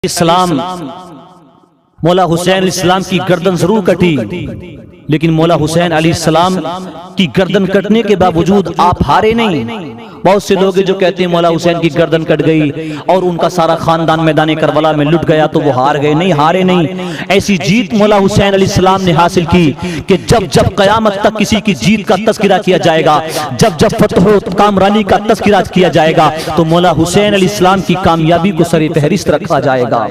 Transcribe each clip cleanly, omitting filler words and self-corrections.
السلام مولا حسین علیہ السلام کی گردن ضرور کٹی، لیکن مولا حسین علیہ السلام کی گردن کٹنے کے باوجود آپ ہارے نہیں۔ بہت سے لوگ جو کہتے ہیں مولا حسین کی گردن کٹ گئی اور ان کا سارا خاندان میدان کربلا میں لٹ گیا تو وہ ہار گئے، نہیں ہارے نہیں۔ ایسی جیت مولا حسین علیہ السلام نے حاصل کی کہ جب جب قیامت تک کسی کی جیت کا تذکرہ کیا جائے گا، جب جب فتح و کامرانی کا تذکرہ کیا جائے گا، تو مولا حسین علیہ السلام کی کامیابی کو سر فہرست رکھا جائے گا۔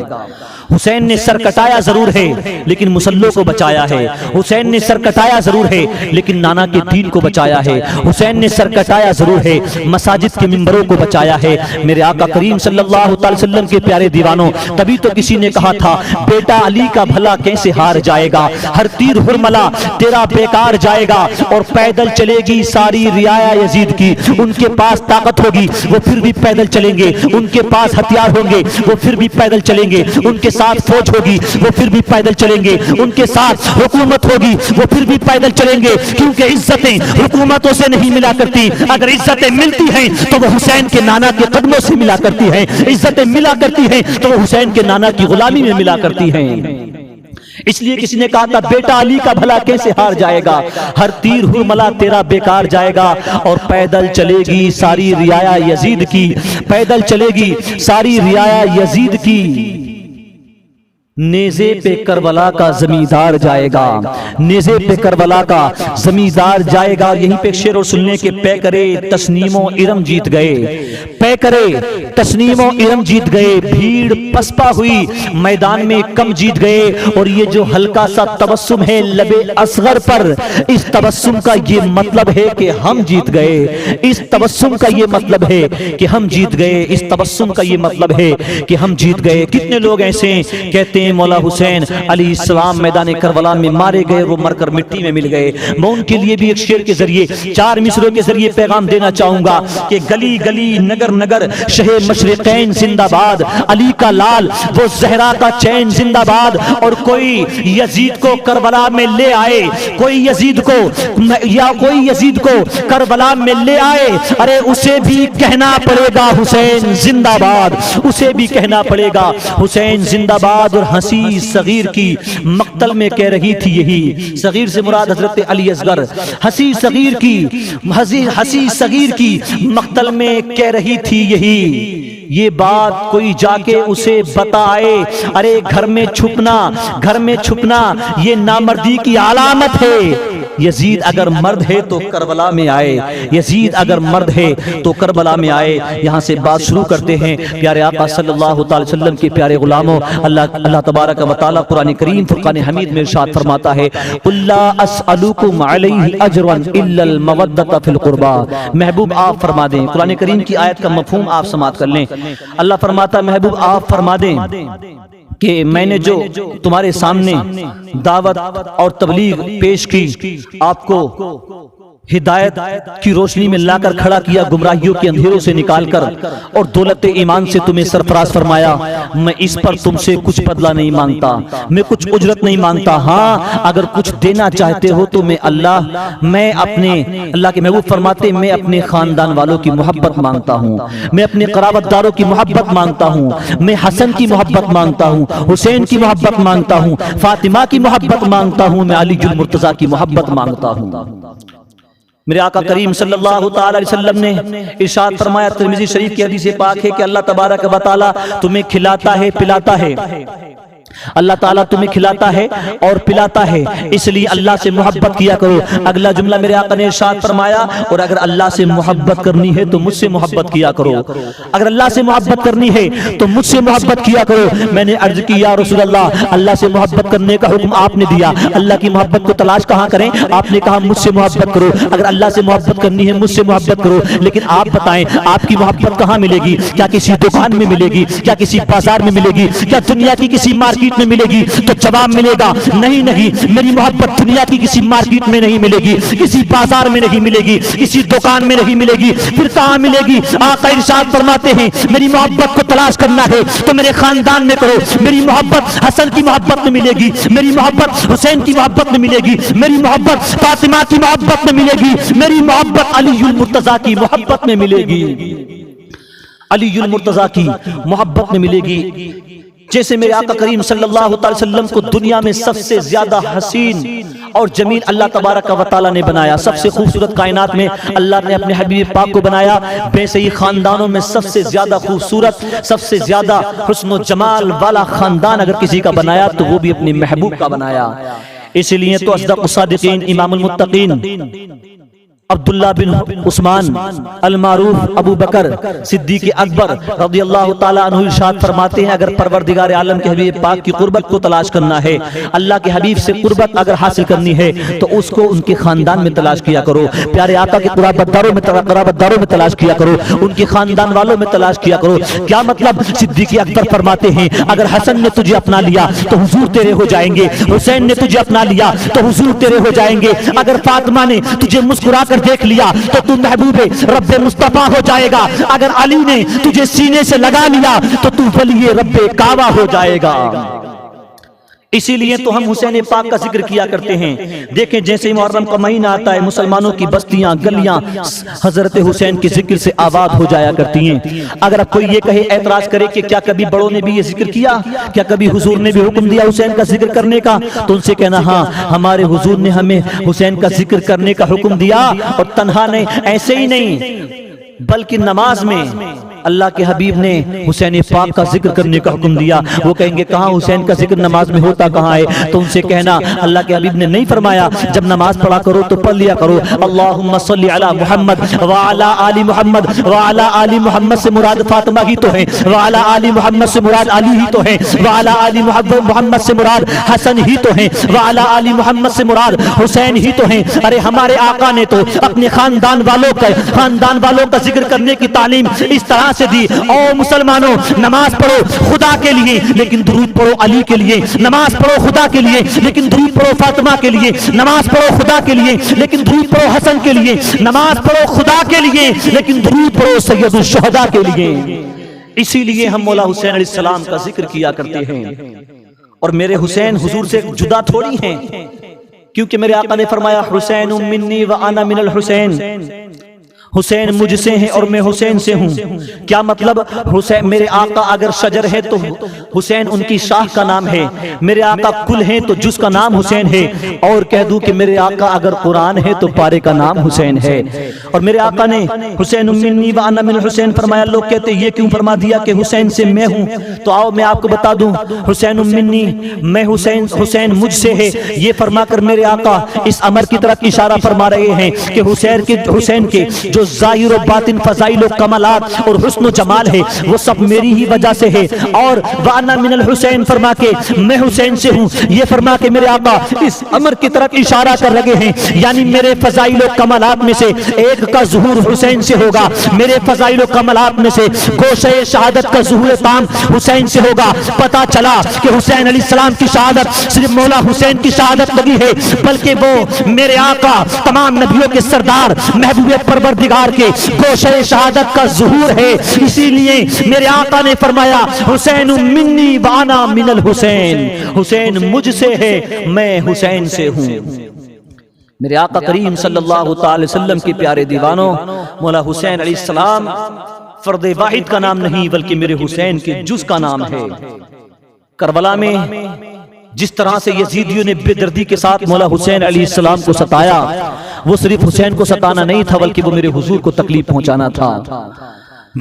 حسین نے سر کٹایا ضرور ہے لیکن مسلوں کو بچایا ہے، حسین نے سر کٹایا ضرور ہے لیکن نانا کے دین کو بچایا ہے، حسین نے سر کٹایا ضرور ہے مساجد کے منبروں کو بچایا ہے۔ میرے آقا کریم صلی اللہ علیہ وسلم کے پیارے دیوانوں، تبھی تو کسی نے کہا تھا بیٹا علی کا بھلا کیسے ہار جائے گا، ہر تیر ہرملا تیرا بیکار جائے گا، اور پیدل چلے گی ساری رعایا یزید کی، ان کے پاس طاقت ہوگی وہ پھر بھی پیدل چلیں گے، ان کے پاس ہتھیار ہوں گے وہ پھر بھی پیدل چلیں گے، ان کے ساتھ فوج ہوگی وہ پھر بھی پیدل چلیں گے، ان کے ساتھ حکومت ہوگی وہ پھر بھی پیدل چلیں گے، کیونکہ عزتیں حکومتوں سے نہیں ملا کرتی، اگر عزتیں ملتی ہیں تو وہ حسین کے نانا کے قدموں سے ملا کرتی ہیں، عزتیں ملا کرتی ہیں تو وہ حسین کے نانا کی غلامی میں ملا کرتی ہیں۔ اس لیے کسی نے کہا تھا بیٹا علی کا بھلا کیسے ہار جائے گا، ہر تیر ہرملا تیرا بیکار جائے گا، اور پیدل چلے گی ساری رعایا یزید کی، پیدل چلے گی ساری رعایا یزید کی، نیزے پہ کربلا کا زمیندار جائے گا، نیزے پہ کربلا کا زمیندار جائے گا۔ یہیں پہ شعر اور سننے کے پے کرے تسنیم و ارم جیت گئے، پے کرے تسنیم و ارم جیت گئے، بھیڑ پسپا ہوئی میدان میں کم جیت گئے، اور یہ جو ہلکا سا تبسم ہے لب اصغر پر، اس تبسم کا یہ مطلب ہے کہ ہم جیت گئے، اس تبسم کا یہ مطلب ہے کہ ہم جیت گئے، اس تبسم کا یہ مطلب ہے کہ ہم جیت گئے۔ کتنے لوگ ایسے ہیں کہتے ہیں مولا حسین علیہ السلام میدان کربلا میں مارے گئے، وہ مر کر مٹی میں مل گئے۔ میں ان کے لیے بھی ایک شعر کے ذریعے، چار مصروں کے ذریعے پیغام دینا چاہوں گا کہ گلی گلی نگر نگر شہ مشرقین زندہ باد، علی کا لال وہ زہرا کا چین زندہ باد، اور کوئی یزید کو کربلا میں لے آئے، کوئی یزید کو یا کوئی یزید کو کربلا میں لے آئے، ارے اسے بھی کہنا پڑے گا حسین زندہ باد، اسے بھی کہنا پڑے گا حسین زندہ باد۔ اور حسی صغیر کی مقتل میں کہہ رہی تھی یہی، صغیر سے مراد حضرت علی اصغر، حسی صغیر کی مقتل میں کہہ رہی تھی یہی، یہ بات کوئی جا کے اسے بتائے، ارے گھر میں چھپنا یہ نامردی کی علامت ہے، یزید اگر مرد ہے تو کربلا میں آئے، یزید اگر مرد ہے تو کربلا میں آئے۔ یہاں سے بات شروع کرتے ہیں پیارے آقا صلی اللہ تعالی وسلم کے پیارے غلاموں۔ اللہ تبارک و تعالی قرآن کریم فرقان حمید میں ارشاد فرماتا ہے قُلْ لَا أَسْأَلُكُمْ عَلَيْهِ أَجْرًا إِلَّا الْمَوَدَّةَ فِي الْقُرْبَى، محبوب آپ فرما دیں، قرآن کریم کی آیت کا مفہوم آپ سماعت کر لیں۔ اللہ فرماتا محبوب آپ فرما دیں کہ میں نے جو تمہارے سامنے دعوت اور تبلیغ پیش کی، آپ کو ہدایت کی روشنی میں لا کر کھڑا کیا، گمراہیوں کے اندھیروں سے نکال کر، اور دولت ایمان سے تمہیں سرفراز فرمایا، میں اس پر تم سے کچھ بدلہ نہیں مانگتا، میں کچھ اجرت نہیں مانگتا، ہاں اگر کچھ دینا چاہتے ہو تو میں اللہ کے محبوب فرماتے میں اپنے خاندان والوں کی محبت مانگتا ہوں، میں اپنے قرابت داروں کی محبت مانگتا ہوں، میں حسن کی محبت مانگتا ہوں، حسین کی محبت مانگتا ہوں، فاطمہ کی محبت مانگتا ہوں، میں علی المرتضیٰ کی محبت مانگتا ہوں۔ میرے آقا کریم صلی اللہ تعالی علیہ وسلم نے ارشاد فرمایا، ترمذی شریف کی حدیث پاک ہے کہ اللہ تبارک و تعالی تمہیں کھلاتا ہے پلاتا ہے، اللہ تعالیٰ تمہیں کھلاتا ہے اور پلاتا ہے، اس لیے اللہ سے محبت کیا کرو۔ اگلا جملہ میرے آقا نے ارشاد فرمایا، اور اگر اللہ سے محبت کرنی ہے تو مجھ سے محبت کیا کرو، اگر اللہ سے محبت کرنی ہے تو مجھ سے محبت کیا کرو۔ میں نے عرض کی یا رسول اللہ سے محبت کرنے کا حکم آپ نے دیا، اللہ کی محبت کو تلاش کہاں کریں؟ آپ نے کہا مجھ سے محبت کرو، اگر اللہ سے محبت کرنی ہے مجھ سے محبت کرو، لیکن آپ بتائیں آپ کی محبت کہاں ملے گی؟ کیا کسی دکان میں ملے گی؟ کیا کسی بازار میں ملے گی؟ کیا دنیا کی کسی مارکیٹ میں ملے گی؟ تو جواب ملے گا نہیں، میری محبت دنیا کی کسی مارکیٹ میں نہیں ملے گی، کسی بازار میں نہیں ملے گی، کسی دکان میں نہیں ملے گی، پھر کہاں ملے گی؟ آقا ارشاد فرماتے ہیں میری محبت کو تلاش کرنا ہے تو میرے خاندان میں کرو، میری محبت حسن کی محبت میں ملے گی، میری محبت حسین کی محبت میں ملے گی، میری محبت فاطمہ کی محبت میں ملے گی، میری محبت علی المرتضیٰ کی محبت میں ملے گی، علی المرتضیٰ کی محبت میں ملے گی۔ جیسے میرے آقا کریم صلی اللہ علیہ وسلم کو دنیا میں سب سے زیادہ حسین اور جمیل اللہ تبارک و تعالی نے بنایا، سب سے خوبصورت کائنات میں اللہ نے اپنے حبیب پاک کو بنایا، ویسے ہی خاندانوں میں سب سے زیادہ خوبصورت، سب سے زیادہ حسن و جمال والا خاندان اگر کسی کا بنایا تو وہ بھی اپنے محبوب کا بنایا۔ اسی لیے تو اصدق الصادقین امام المتقین عبداللہ بن عثمان المعروف ابو بکر صدیق اکبر رضی اللہ تعالیٰ عنہ ارشاد فرماتے ہیں، اگر پروردگار عالم کے حبیب پاک کی قربت کو تلاش کرنا ہے، اللہ کے حبیب سے قربت اگر حاصل کرنی ہے تو اس کو ان کے خاندان میں تلاش کیا کرو، پیارے آقا کے قرابت داروں میں تلاش کیا کرو، ان کے خاندان والوں میں تلاش کیا کرو۔ کیا مطلب؟ صدیق اکبر فرماتے ہیں اگر حسن نے تجھے اپنا لیا تو حضور تیرے ہو جائیں گے، حسین نے تجھے اپنا لیا تو حضور تیرے ہو جائیں گے، اگر فاطمہ نے تجھے مسکرا کر دیکھ لیا تو تو محبوب رب مصطفیٰ ہو جائے گا، اگر علی نے تجھے سینے سے لگا لیا تو تو ولی رب کعبہ ہو جائے گا۔ اسی لیے تو ہم حسین پاک کا ذکر کیا کرتے ہیں۔ دیکھیں جیسے محرم کا مہینہ آتا ہے مسلمانوں کی بستیاں گلیاں حضرت حسین کے ذکر سے آباد ہو جایا کرتی ہیں۔ اگر اب کوئی یہ کہے اعتراض کرے کہ کیا کبھی بڑوں نے بھی یہ ذکر کیا، کیا کبھی حضور نے بھی حکم دیا حسین کا ذکر کرنے کا، تو ان سے کہنا ہاں ہمارے حضور نے ہمیں حسین کا ذکر کرنے کا حکم دیا، اور تنہا نہیں، ایسے ہی نہیں بلکہ نماز میں اللہ کے حبیب نے حسین پاک کا ذکر کرنے کا حکم دیا۔ وہ کہیں گے کہاں حسین کا ذکر نماز میں ہوتا کہاں ہے؟ تو ان سے کہنا اللہ کے حبیب نے نہیں فرمایا جب نماز پڑھا کرو تو پڑھ لیا کرو اللہم صلی علی محمد وعلی آل محمد، وعلی آل محمد سے مراد فاطمہ ہی تو ہیں، وعلی آل محمد سے مراد علی ہی تو ہیں، وعلی آل محمد سے مراد حسن ہی تو ہیں، وعلی آل محمد سے مراد حسین ہی تو ہیں۔ ارے ہمارے آقا نے تو اپنے خاندان والوں کا ذکر کرنے کی تعلیم اس طرح سے دی۔ او مسلمانوں نماز پڑھو خدا کے لیے لیکن درود پڑھو علی کے لیے، نماز پڑھو خدا کے لیے لیکن درود پڑھو فاطمہ کے لیے، نماز پڑھو خدا کے لیے لیکن درود پڑھو حسن کے لیے، نماز پڑھو خدا کے لیے لیکن درود پڑھو سید الشہداء کے لیے۔ اسی لیے ہم مولا حسین علیہ السلام کا ذکر کیا کرتے ہیں، اور میرے حسین حضور سے جدا تھوڑی ہیں، کیونکہ میرے آقا نے فرمایا حسین منی وانا من الحسین، حسین مجھ سے ہیں اور میں حسین سے ہوں۔ کیا مطلب؟ حسین میرے آقا اگر شجر ہے تو حسین ان کی شاخ کا نام ہے، میرے آقا کل ہیں تو جز کا نام حسین ہے، اور کہہ دوں کہ میرے آقا اگر قرآن ہے تو پارے کا نام حسین ہے۔ اور میرے آقا نے حسین منی وانا من الحسین فرمایا۔ لوگ کہتے یہ کیوں فرما دیا کہ حسین سے میں ہوں؟ تو آؤ میں آپ کو بتا دوں، حسین منی میں حسین مجھ سے ہے، یہ فرما کر میرے آقا اس امر کی طرف اشارہ فرما رہے ہیں کہ حسین کے جو ظاہر و باطن فضائل و کمالات اور حسن و جمال ہے وہ سب میری ہی وجہ سے ہے، اور وانا من الحسین فرما کے میں حسین سے ہوں، یہ فرما کے میرے آقا اس امر کی طرف اشارہ کر رہے ہیں، یعنی میرے فضائل و کمالات میں سے ایک کا ظہور حسین سے ہوگا، میرے فضائل و کمالات میں سے گوشہ شہادت کا ظہور تام حسین سے ہوگا۔ پتا چلا کہ حسین علیہ السلام کی شہادت صرف مولا حسین کی شہادت لگی ہے، بلکہ وہ میرے آقا تمام نبیوں کے سردار محبوب پروردگار کے گوشہ شہادت کا ظہور ہے۔ اسی لیے میرے آقا نے فرمایا حسین منی وانا من الحسین، حسین مجھ سے ہے میں حسین سے ہوں۔ میرے آقا کریم صلی اللہ تعالی وسلم کے پیارے دیوانوں، مولا حسین علیہ السلام فرد واحد کا نام نہیں بلکہ میرے حسین کے جز کا نام ہے۔ کربلا میں جس طرح سے یزیدیوں نے بے دردی کے ساتھ مولا حسین علیہ السلام کو ستایا، وہ صرف حسین کو ستانا نہیں تھا بلکہ وہ میرے حضور کو تکلیف پہنچانا تھا۔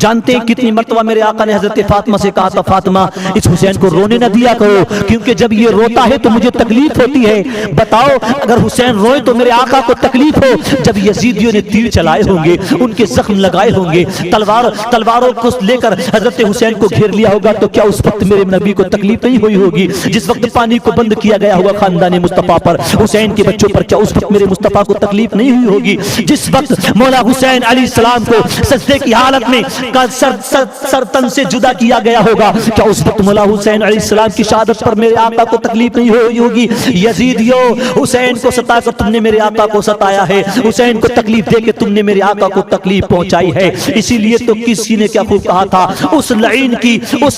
جانتے ہیں کتنی مرتبہ میرے آقا نے حضرت فاطمہ سے کہا تھا فاطمہ اس حسین کو رونے نہ دیا کرو، کیونکہ جب یہ روتا ہے تو مجھے تکلیف ہوتی ہے۔ بتاؤ اگر حسین روئے تو میرے آقا کو تکلیف ہو، جب یزیدیوں نے تیر چلائے ہوں گے، ان کے زخم لگائے ہوں گے، تلواروں کو لے کر حضرت حسین کو گھیر لیا ہوگا، تو کیا اس وقت میرے نبی کو تکلیف نہیں ہوئی ہوگی؟ جس وقت پانی کو بند کیا گیا ہوگا خاندان مصطفیٰ پر، حسین کے بچوں پر، کیا اس وقت میرے مصطفیٰ کو تکلیف نہیں ہوئی ہوگی؟ جس وقت مولا حسین علیہ السلام کو سجدے کی حالت میں سر تن سے جدا کیا گیا ہوگا، کیا اس وقت مولا حسین علیہ السلام کی شہادت پر میرے آقا کو تکلیف نہیں ہوئی ہوگی؟ یزیدیو حسین کو ستا کر تم نے میرے آقا کو ستایا ہے، حسین کو تکلیف دے کے تم نے میرے آقا کو تکلیف پہنچائی ہے۔ اسی لیے تو کسی نے کیا خوب کہا تھا، اس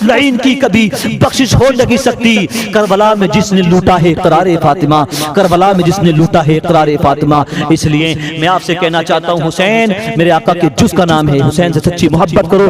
لعین کی کبھی بخشش ہو لگی سکتی، کربلا میں جس نے لوٹا ہے اقرار فاطمہ، کربلا میں جس نے لوٹا ہے اقرار فاطمہ۔ اس لیے میں آپ سے کہنا چاہتا ہوں حسین میرے آقا کے جز کا نام ہے، حسین سے سچی محبت کرو۔